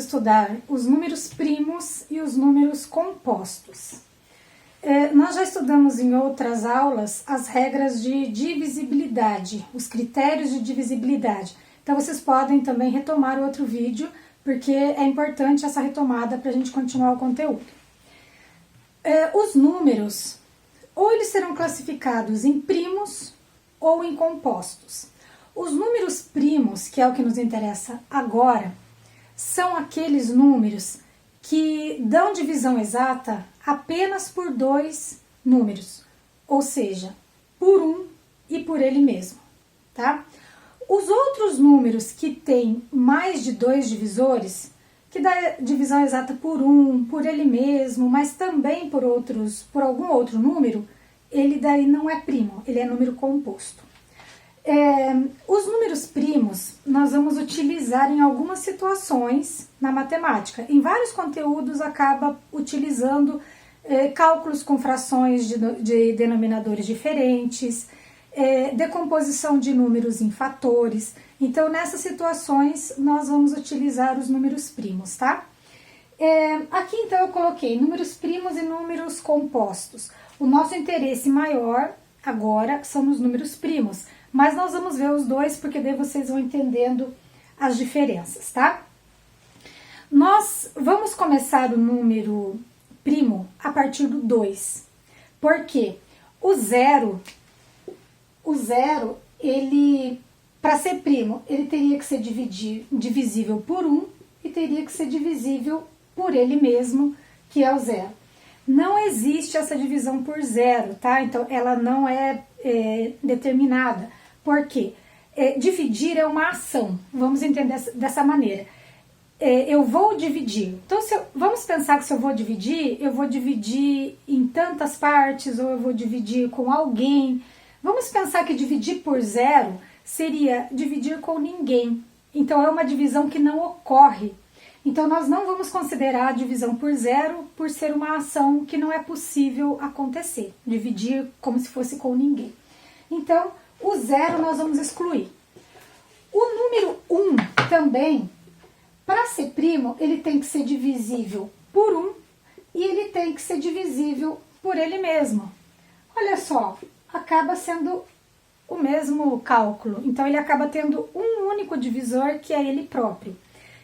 estudar os números primos e os números compostos. Nós já estudamos em outras aulas as regras de divisibilidade, os critérios de divisibilidade. Então vocês podem também retomar o outro vídeo, porque é importante essa retomada para a gente continuar o conteúdo. Os números, ou eles serão classificados em primos ou em compostos. Os números primos, que é o que nos interessa agora, são aqueles números que dão divisão exata apenas por dois números, ou seja, por um e por ele mesmo, tá? Os outros números que têm mais de dois divisores, que dá divisão exata por um, por ele mesmo, mas também por algum outro número, ele daí não é primo, ele é número composto. Os números primos nós vamos utilizar em algumas situações na matemática. Em vários conteúdos acaba utilizando cálculos com frações de denominadores diferentes, decomposição de números em fatores. Então, nessas situações, nós vamos utilizar os números primos, tá? Aqui, então, eu coloquei números primos e números compostos. O nosso interesse maior agora são os números primos, mas nós vamos ver os dois, porque daí vocês vão entendendo as diferenças, tá? Nós vamos começar o número primo a partir do 2, porque o zero, ele, para ser primo, ele teria que ser divisível por 1 e teria que ser divisível por ele mesmo, que é o zero. Não existe essa divisão por zero, tá? Então, ela não é determinada. Por quê? Dividir é uma ação, vamos entender dessa maneira. Eu vou dividir. Então, vamos pensar que se eu vou dividir em tantas partes, ou eu vou dividir com alguém. Vamos pensar que dividir por zero seria dividir com ninguém. Então, é uma divisão que não ocorre. Então, nós não vamos considerar a divisão por zero por ser uma ação que não é possível acontecer. Dividir como se fosse com ninguém. Então, o zero nós vamos excluir. O número 1 também, para ser primo, ele tem que ser divisível por 1 e ele tem que ser divisível por ele mesmo. Olha só, acaba sendo o mesmo cálculo. Então, ele acaba tendo um único divisor, que é ele próprio.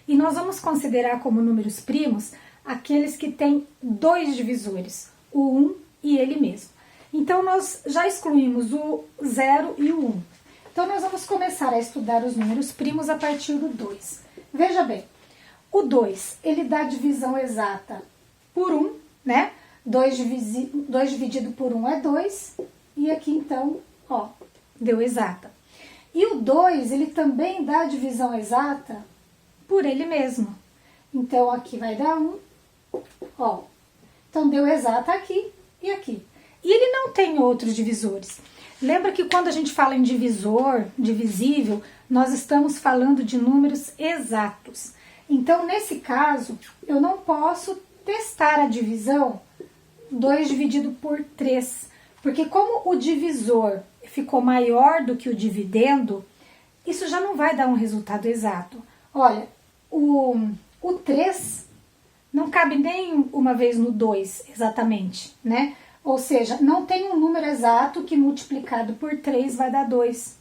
E nós vamos considerar como números primos aqueles que têm dois divisores, o 1 e ele mesmo. Então, nós já excluímos o 0 e o 1. Então, nós vamos começar a estudar os números primos a partir do 2. Veja bem, o 2, ele dá divisão exata por 1, né? 2 dividido por 1 é 2, e aqui, então, ó, deu exata. E o 2, ele também dá divisão exata por ele mesmo. Então, aqui vai dar 1, ó. Então, deu exata aqui e aqui. E ele não tem outros divisores. Lembra que quando a gente fala em divisor, divisível, nós estamos falando de números exatos. Então, nesse caso, eu não posso testar a divisão 2 dividido por 3. Porque como o divisor ficou maior do que o dividendo, isso já não vai dar um resultado exato. Olha, o 3 não cabe nem uma vez no 2 exatamente, né? Ou seja, não tem um número exato que multiplicado por 3 vai dar 2.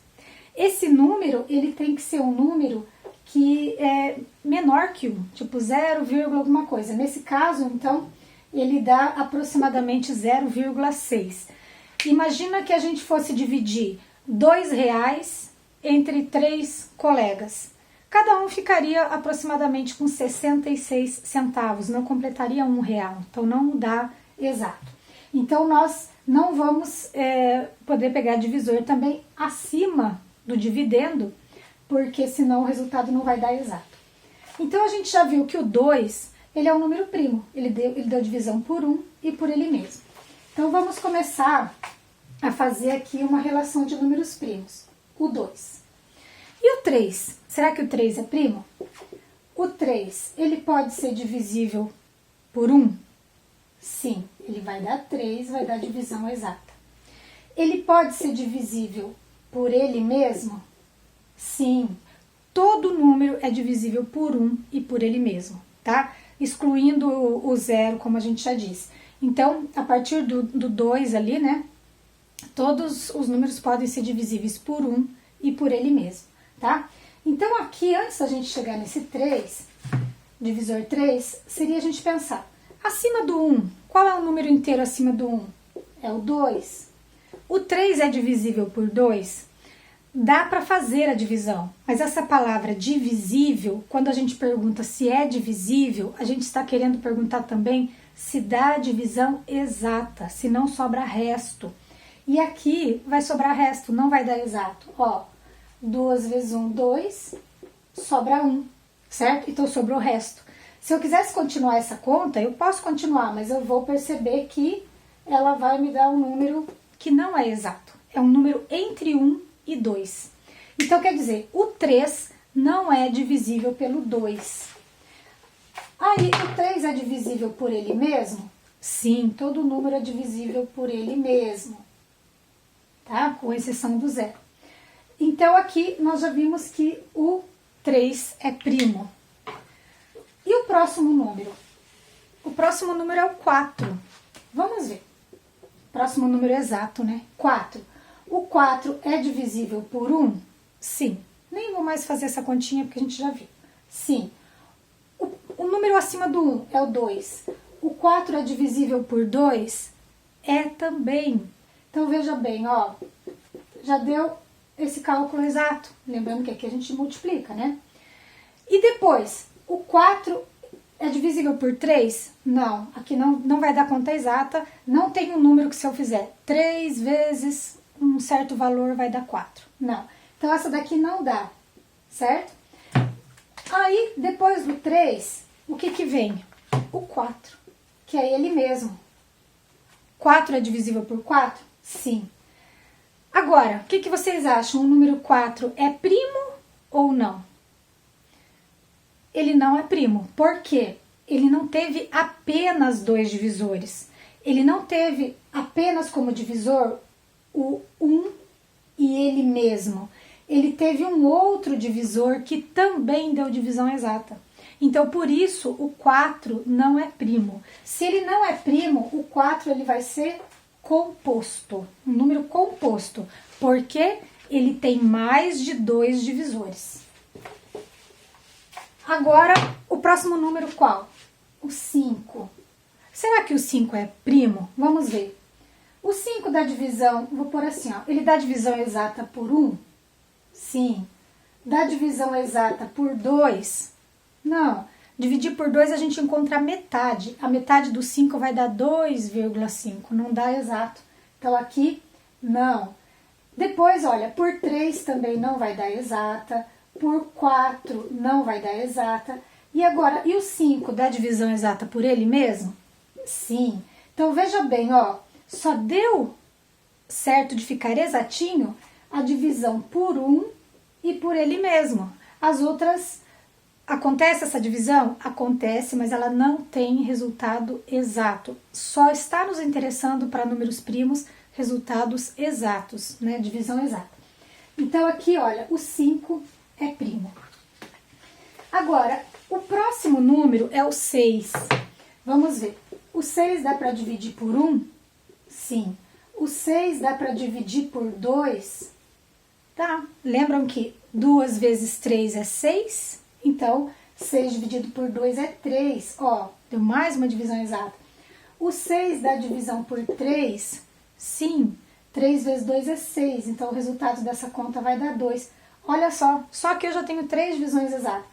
Esse número, ele tem que ser um número que é menor que 1, tipo 0, alguma coisa. Nesse caso, então, ele dá aproximadamente 0,6. Imagina que a gente fosse dividir R$2 entre 3 colegas. Cada um ficaria aproximadamente com 66 centavos, não completaria R$1, então não dá exato. Então, nós não vamos poder pegar divisor também acima do dividendo, porque senão o resultado não vai dar exato. Então, a gente já viu que o 2, ele é um número primo, ele deu divisão por 1 e por ele mesmo. Então, vamos começar a fazer aqui uma relação de números primos, o 2. E o 3? Será que o 3 é primo? O 3, ele pode ser divisível por 1? Sim, ele vai dar 3, vai dar divisão exata. Ele pode ser divisível por ele mesmo? Sim, todo número é divisível por 1 e por ele mesmo. tá? Excluindo o zero, como a gente já disse. Então, a partir do 2 ali, né, todos os números podem ser divisíveis por 1 e por ele mesmo, tá? Então, aqui, antes da gente chegar nesse 3, divisor 3, seria a gente pensar, acima do 1, qual é o número inteiro acima do 1? É o 2. O 3 é divisível por 2? Dá para fazer a divisão, mas essa palavra divisível, quando a gente pergunta se é divisível, a gente está querendo perguntar também se dá a divisão exata, se não sobra resto. E aqui vai sobrar resto, não vai dar exato. Ó, 2 vezes 1, 2, sobra 1, certo? Então sobrou o resto. Se eu quisesse continuar essa conta, eu posso continuar, mas eu vou perceber que ela vai me dar um número que não é exato. É um número entre 1 e 2. Então, quer dizer, o 3 não é divisível pelo 2. Aí, o 3 é divisível por ele mesmo? Sim, todo número é divisível por ele mesmo, tá? Com exceção do zero. Então, aqui nós já vimos que o 3 é primo. E o próximo número? O próximo número é o 4. Vamos ver. Próximo número exato, né? 4. O 4 é divisível por 1? Sim. Nem vou mais fazer essa continha porque a gente já viu. Sim. O número acima do 1 é o 2. O 4 é divisível por 2? É também. Então, veja bem, ó. Já deu esse cálculo exato. Lembrando que aqui a gente multiplica, né? E depois, o 4 é divisível por 3? Não. Aqui não vai dar conta exata. Não tem um número que se eu fizer 3 vezes um certo valor vai dar 4. Não. Então, essa daqui não dá, certo? Aí, depois do 3, o que vem? O 4, que é ele mesmo. 4 é divisível por 4? Sim. Agora, o que vocês acham? O número 4 é primo ou não? Ele não é primo. Por quê? Ele não teve apenas 2 divisores. Ele não teve apenas como divisor o 1 e ele mesmo. Ele teve um outro divisor que também deu divisão exata. Então, por isso, o 4 não é primo. Se ele não é primo, o 4 ele vai ser composto, um número composto, porque ele tem mais de 2 divisores. Agora, o próximo número qual? O 5. Será que o 5 é primo? Vamos ver. O 5 dá divisão, vou pôr assim, ó, ele dá divisão exata por 1? Sim. Dá divisão exata por 2? Não. Dividir por 2 a gente encontra a metade. A metade do 5 vai dar 2,5, não dá exato. Então aqui, não. Depois, olha, por 3 também não vai dar exata. Por 4 não vai dar exata. E agora, e o 5 dá divisão exata por ele mesmo? Sim. Então veja bem, ó. Só deu certo de ficar exatinho a divisão por 1 e por ele mesmo. As outras, acontece essa divisão? Acontece, mas ela não tem resultado exato. Só está nos interessando para números primos resultados exatos, né? Divisão exata. Então aqui, olha, o 5 é primo. Agora, o próximo número é o 6. Vamos ver. O 6 dá para dividir por 1? Sim. O 6 dá para dividir por 2? Tá. Lembram que 2 vezes 3 é 6? Então, 6 dividido por 2 é 3. Ó, deu mais uma divisão exata. O 6 dá divisão por 3? Sim. 3 vezes 2 é 6. Então, o resultado dessa conta vai dar 2. Olha só que eu já tenho 3 divisões exatas.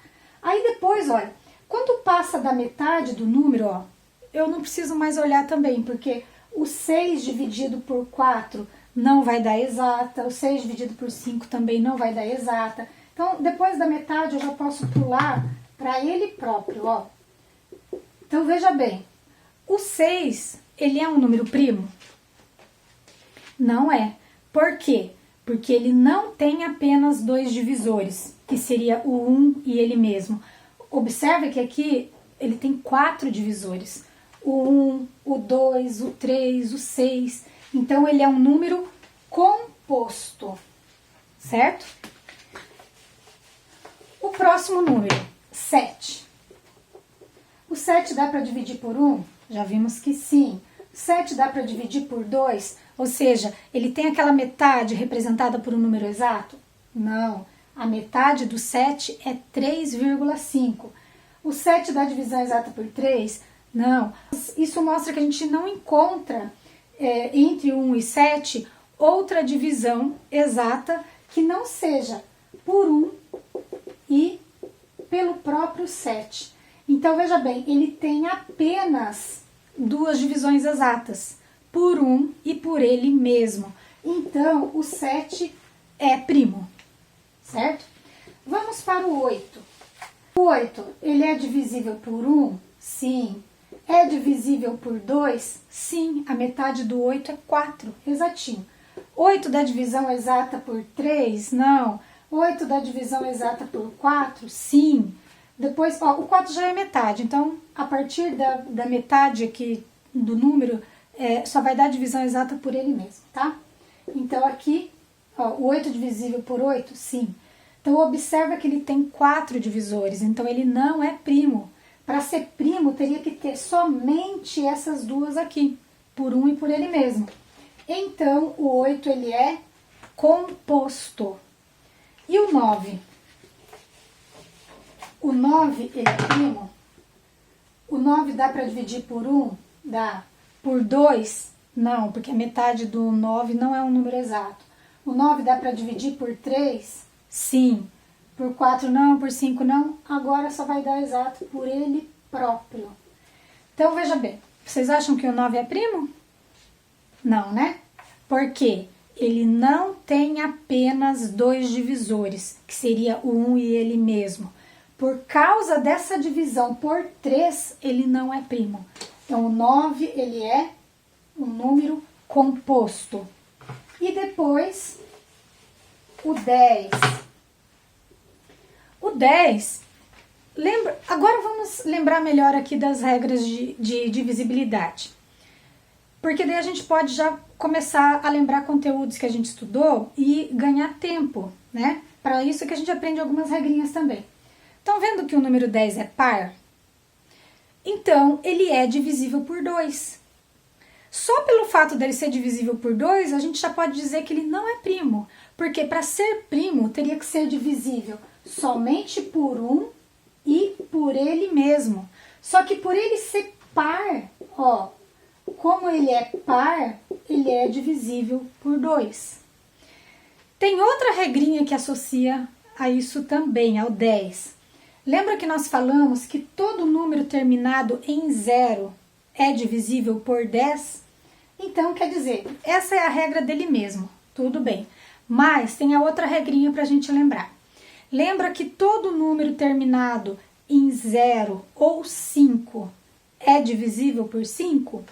Aí depois, olha, quando passa da metade do número, ó, eu não preciso mais olhar também, porque o 6 dividido por 4 não vai dar exata, o 6 dividido por 5 também não vai dar exata. Então, depois da metade, eu já posso pular para ele próprio, ó. Então, veja bem, o 6, ele é um número primo? Não é. Por quê? Porque ele não tem apenas 2 divisores, que seria o 1 e ele mesmo. Observe que aqui ele tem 4 divisores. O 1, o 2, o 3, o 6. Então, ele é um número composto, certo? O próximo número, 7. O 7 dá para dividir por 1? Já vimos que sim. 7 dá para dividir por 2? Ou seja, ele tem aquela metade representada por um número exato? Não. A metade do 7 é 3,5. O 7 dá divisão exata por 3? Não. Isso mostra que a gente não encontra entre 1 e 7 outra divisão exata que não seja por 1 e pelo próprio 7. Então, veja bem, ele tem apenas duas divisões exatas, por 1 e por ele mesmo. Então, o 7 é primo, certo? Vamos para o 8. O 8, ele é divisível por 1? Sim. É divisível por 2? Sim. A metade do 8 é 4, exatinho. 8 dá divisão exata por 3? Não. 8 dá divisão exata por 4? Sim. Depois, ó, o 4 já é metade, então a partir da metade aqui do número, só vai dar divisão exata por ele mesmo, tá? Então aqui, ó, o 8 divisível por 8? Sim. Então observa que ele tem 4 divisores, então ele não é primo. Para ser primo, teria que ter somente essas duas aqui, por 1 e por ele mesmo. Então o 8 ele é composto. E o 9? O 9, ele é primo? O 9 dá para dividir por 1? Dá. Por 2? Não, porque a metade do 9 não é um número exato. O 9 dá para dividir por 3? Sim. Por 4 não, por 5 não. Agora só vai dar exato por ele próprio. Então, veja bem. Vocês acham que o 9 é primo? Não, né? Por quê? Ele não tem apenas dois divisores, que seria o 1 e ele mesmo. Por causa dessa divisão por 3, ele não é primo. Então, o 9, ele é um número composto. E depois, o 10. O 10, agora vamos lembrar melhor aqui das regras de divisibilidade. Porque daí a gente pode já começar a lembrar conteúdos que a gente estudou e ganhar tempo, né? Para isso que a gente aprende algumas regrinhas também. Estão vendo que o número 10 é par? Então, ele é divisível por 2. Só pelo fato dele ser divisível por 2, a gente já pode dizer que ele não é primo. Porque para ser primo, teria que ser divisível somente por 1 e por ele mesmo. Só que por ele ser par, ó, como ele é par, ele é divisível por 2. Tem outra regrinha que associa a isso também, ao 10. Lembra que nós falamos que todo número terminado em 0 é divisível por 10? Então, quer dizer, essa é a regra dele mesmo, tudo bem. Mas tem a outra regrinha para a gente lembrar. Lembra que todo número terminado em 0 ou 5 é divisível por 5?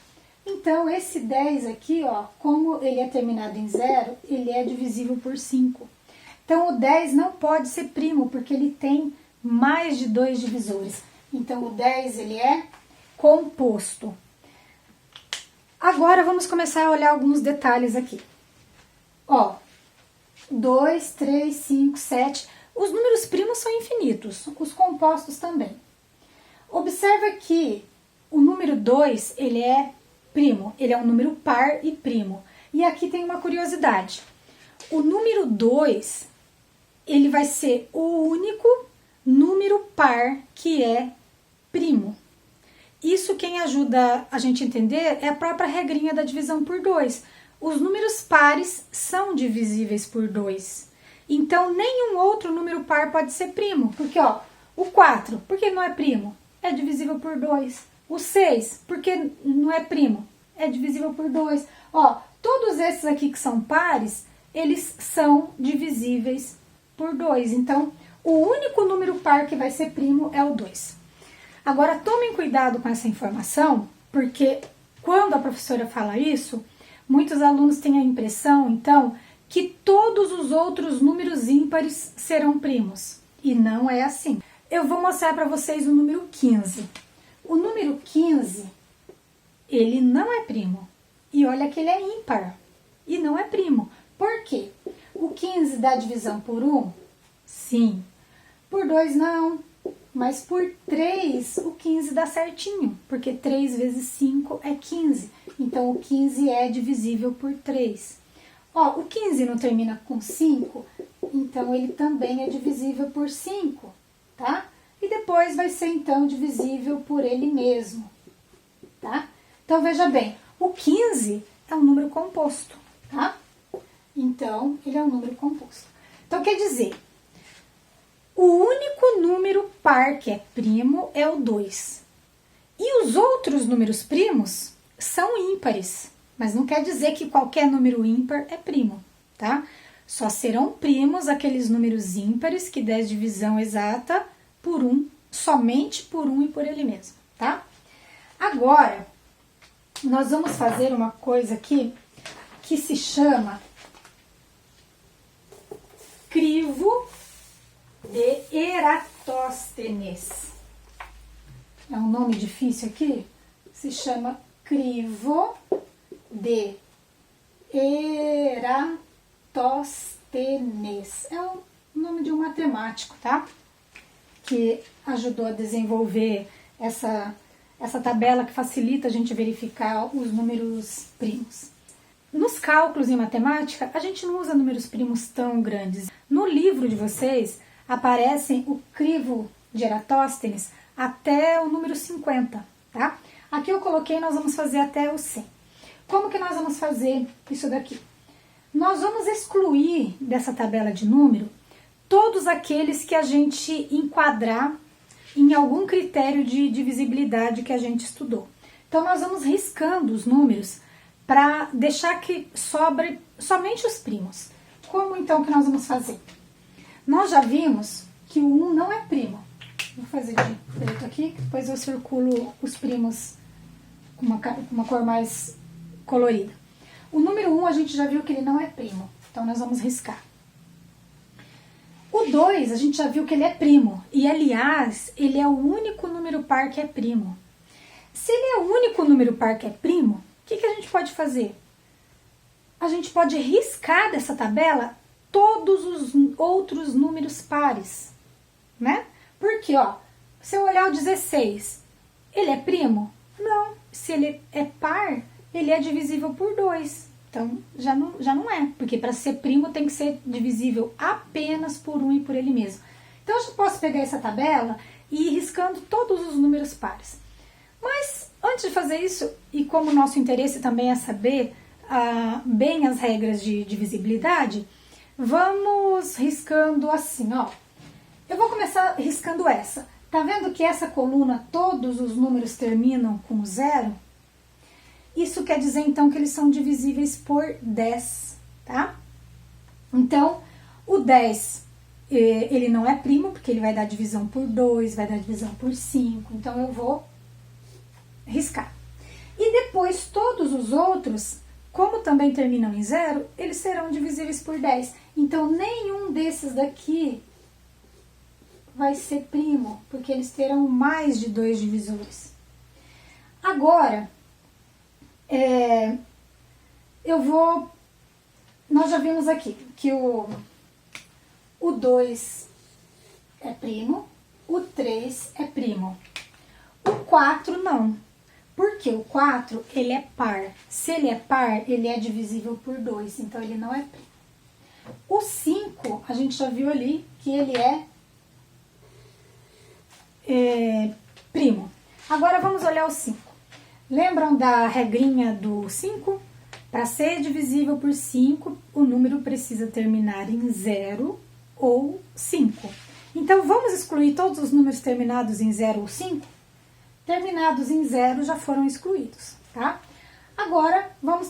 Então, esse 10 aqui, ó, como ele é terminado em 0, ele é divisível por 5. Então, o 10 não pode ser primo, porque ele tem mais de 2 divisores. Então, o 10, ele é composto. Agora, vamos começar a olhar alguns detalhes aqui. Ó, 2, 3, 5, 7. Os números primos são infinitos, os compostos também. Observa que o número 2, ele é primo, ele é um número par e primo. E aqui tem uma curiosidade. O número 2, ele vai ser o único número par que é primo. Isso quem ajuda a gente a entender é a própria regrinha da divisão por 2. Os números pares são divisíveis por 2. Então, nenhum outro número par pode ser primo. Porque, ó, o 4, por que não é primo? É divisível por 2. O 6, por que não é primo? É divisível por 2. Ó, todos esses aqui que são pares, eles são divisíveis por 2. Então, o único número par que vai ser primo é o 2. Agora, tomem cuidado com essa informação, porque quando a professora fala isso, muitos alunos têm a impressão, então, que todos os outros números ímpares serão primos. E não é assim. Eu vou mostrar para vocês o número 15. O número 15, ele não é primo. E olha que ele é ímpar. E não é primo. Por quê? O 15 dá divisão por 1? Sim. Por 2 não. mas por 3 o 15 dá certinho, porque 3 vezes 5 é 15. Então, o 15 é divisível por 3. Ó, o 15 não termina com 5, então ele também é divisível por 5, tá? E depois vai ser, então, divisível por ele mesmo, tá? Então, veja bem, o 15 é um número composto, tá? Então, ele é um número composto. Então, quer dizer, o único número par que é primo é o 2. E os outros números primos são ímpares. Mas não quer dizer que qualquer número ímpar é primo, tá? Só serão primos aqueles números ímpares que der divisão exata por 1, somente por 1 e por ele mesmo, tá? Agora, nós vamos fazer uma coisa aqui que se chama crivo de Eratóstenes. É um nome difícil aqui? Se chama crivo de Eratóstenes. É o nome de um matemático, tá? Que ajudou a desenvolver essa tabela que facilita a gente verificar os números primos. Nos cálculos em matemática, a gente não usa números primos tão grandes. No livro de vocês, aparecem o crivo de Eratóstenes até o número 50, tá? Aqui eu coloquei, nós vamos fazer até o 100. Como que nós vamos fazer isso daqui? Nós vamos excluir dessa tabela de número todos aqueles que a gente enquadrar em algum critério de divisibilidade que a gente estudou. Então, nós vamos riscando os números para deixar que sobre somente os primos. Como então que nós vamos fazer? Nós já vimos que o 1 não é primo. Vou fazer de preto aqui, depois eu circulo os primos com uma cor mais colorida. O número 1 a gente já viu que ele não é primo, então nós vamos riscar. O 2 a gente já viu que ele é primo, e aliás, ele é o único número par que é primo. Se ele é o único número par que é primo, o que a gente pode fazer? A gente pode riscar dessa tabela todos os outros números pares, né? Porque, ó, se eu olhar o 16, ele é primo? Não. Se ele é par, ele é divisível por 2. Então, já não é, porque para ser primo tem que ser divisível apenas por 1 e por ele mesmo. Então, eu já posso pegar essa tabela e ir riscando todos os números pares. Mas, antes de fazer isso, e como o nosso interesse também é saber bem as regras de divisibilidade, vamos riscando assim, ó. Eu vou começar riscando essa. Tá vendo que essa coluna, todos os números terminam com 0? Isso quer dizer, então, que eles são divisíveis por 10, tá? Então, o 10, ele não é primo, porque ele vai dar divisão por 2, vai dar divisão por 5. Então, eu vou riscar. E depois, todos os outros, como também terminam em 0, eles serão divisíveis por 10. Então, nenhum desses daqui vai ser primo, porque eles terão mais de 2 divisores. Agora, nós já vimos aqui que o 2 é primo, o 3 é primo, o 4 não, porque o 4 ele é par. Se ele é par, ele é divisível por 2, então ele não é primo. O 5, a gente já viu ali que ele é primo. Agora vamos olhar o 5. Lembram da regrinha do 5? Para ser divisível por 5, o número precisa terminar em 0 ou 5. Então, vamos excluir todos os números terminados em 0 ou 5? Terminados em 0 já foram excluídos, tá? Agora, vamos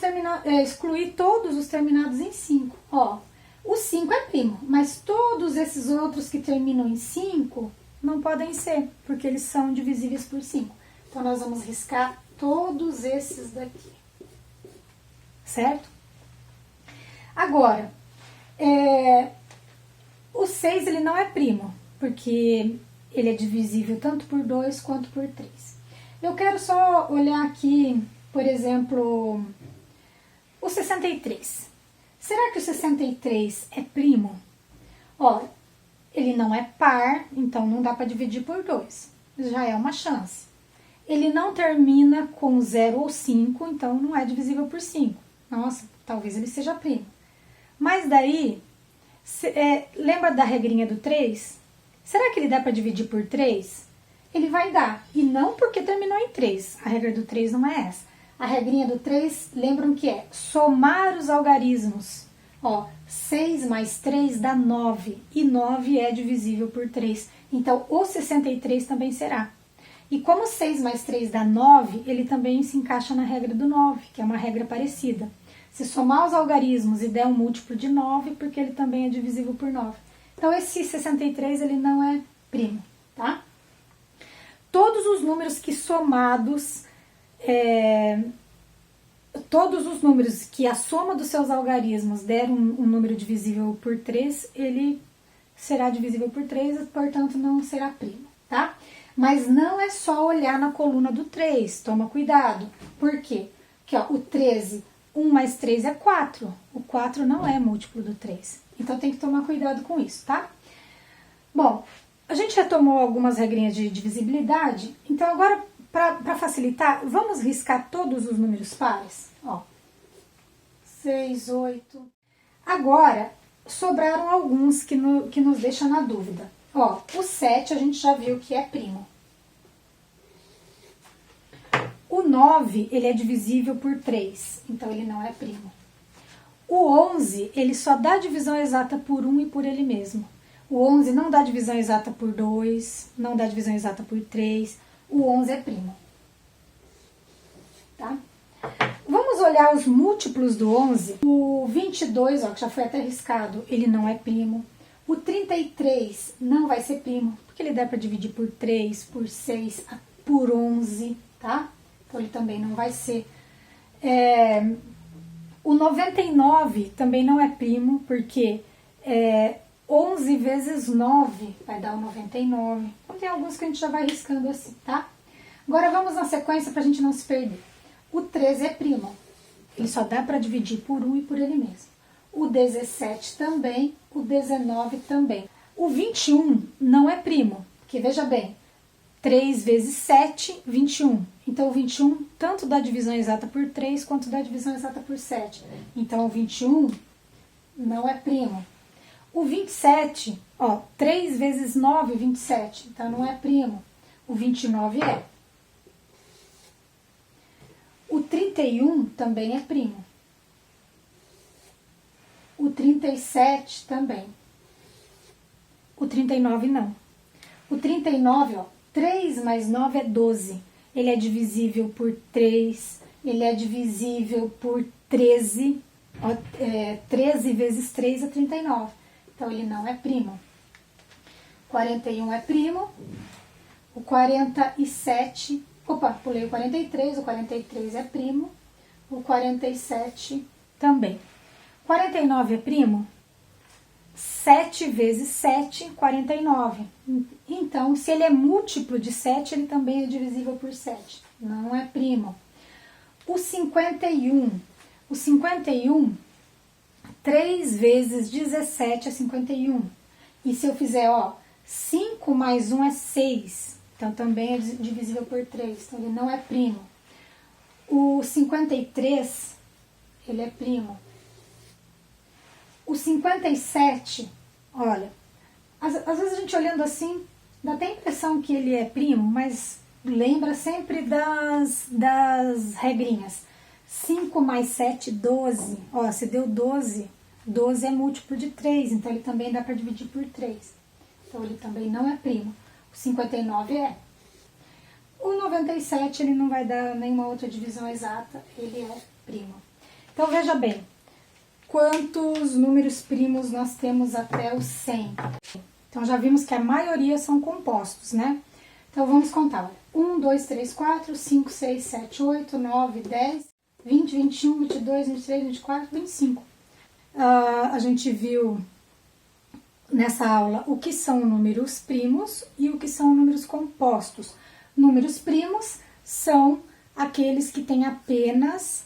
excluir todos os terminados em 5. Ó, o 5 é primo, mas todos esses outros que terminam em 5 não podem ser, porque eles são divisíveis por 5. Então, nós vamos riscar todos esses daqui, certo? Agora, o 6 ele não é primo, porque ele é divisível tanto por 2 quanto por 3. Eu quero só olhar aqui, por exemplo, o 63. Será que o 63 é primo? Ó, Ele não é par, então não dá para dividir por 2. Já é uma chance. Ele não termina com 0 ou 5, então não é divisível por 5. Nossa, talvez ele seja primo. Mas daí, lembra da regrinha do 3? Será que ele dá para dividir por 3? Ele vai dar. E não porque terminou em 3. A regra do 3 não é essa. A regrinha do 3, lembram que é somar os algarismos. Ó, 6 mais 3 dá 9. E 9 é divisível por 3. Então, o 63 também será. E como 6 mais 3 dá 9, ele também se encaixa na regra do 9, que é uma regra parecida. Se somar os algarismos e der um múltiplo de 9, porque ele também é divisível por 9. Então, esse 63, ele não é primo, tá? Todos os números que somados, todos os números que a soma dos seus algarismos der um número divisível por 3, ele será divisível por 3, portanto não será primo, tá? Mas não é só olhar na coluna do 3, toma cuidado. Por quê? Porque ó, o 13, 1 mais 3 é 4. O 4 não é múltiplo do 3. Então tem que tomar cuidado com isso, tá? Bom, a gente já tomou algumas regrinhas de divisibilidade, então agora, para facilitar, vamos riscar todos os números pares. Ó, 6, 8. Agora, sobraram alguns que nos deixam na dúvida. Ó, o 7 a gente já viu que é primo. O 9, ele é divisível por 3, então ele não é primo. O 11, ele só dá divisão exata por 1 e por ele mesmo. O 11 não dá divisão exata por 2, não dá divisão exata por 3. O 11 é primo. Tá? Vamos olhar os múltiplos do 11. O 22, ó, que já foi até riscado, ele não é primo. O 33 não vai ser primo, porque ele dá para dividir por 3, por 6, por 11, tá? Então ele também não vai ser. O 99 também não é primo, porque 11 vezes 9 vai dar o 99. Então tem alguns que a gente já vai riscando assim, tá? Agora vamos na sequência para a gente não se perder. O 13 é primo. Ele só dá para dividir por 1 e por ele mesmo. O 17 também, o 19 também. O 21 não é primo, porque veja bem, 3 vezes 7, 21. Então o 21 tanto dá divisão exata por 3 quanto dá divisão exata por 7. Então o 21 não é primo. O 27, ó, 3 vezes 9, 27, então não é primo. O 29 é. O 31 também é primo. O 37 também. O 39 não. O 39, ó, 3 mais 9 é 12. Ele é divisível por 3, ele é divisível por 13. Ó, 13 vezes 3 é 39. Então, ele não é primo. 41 é primo. O 47... Opa, pulei o 43. O 43 é primo. O 47 também. 49 é primo? 7 vezes 7, 49. Então, se ele é múltiplo de 7, ele também é divisível por 7. Não é primo. O 51. O 51, 3 vezes 17 é 51. E se eu fizer, ó, 5 mais 1 é 6. Então, também é divisível por 3. Então, ele não é primo. O 53, ele é primo. O 57, olha, às vezes a gente olhando assim, dá até a impressão que ele é primo, mas lembra sempre das regrinhas. 5 mais 7, 12. Ó, se deu 12, 12 é múltiplo de 3, então ele também dá para dividir por 3. Então ele também não é primo. O 59 é. O 97 ele não vai dar nenhuma outra divisão exata, ele é primo. Então veja bem, quantos números primos nós temos até o 100? Então já vimos que a maioria são compostos, né? Então vamos contar. 1, 2, 3, 4, 5, 6, 7, 8, 9, 10, 20, 21, 22, 23, 24, 25. A gente viu nessa aula o que são números primos e o que são números compostos. Números primos são aqueles que têm apenas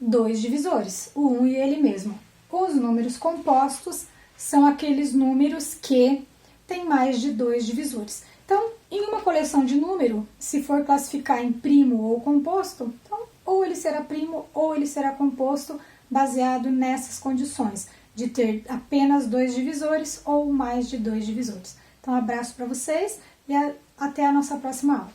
2 divisores, o 1 e ele mesmo. Os números compostos são aqueles números que tem mais de 2 divisores. Então, em uma coleção de número, se for classificar em primo ou composto, então, ou ele será primo ou ele será composto, baseado nessas condições, de ter apenas 2 divisores ou mais de 2 divisores. Então, abraço para vocês e até a nossa próxima aula.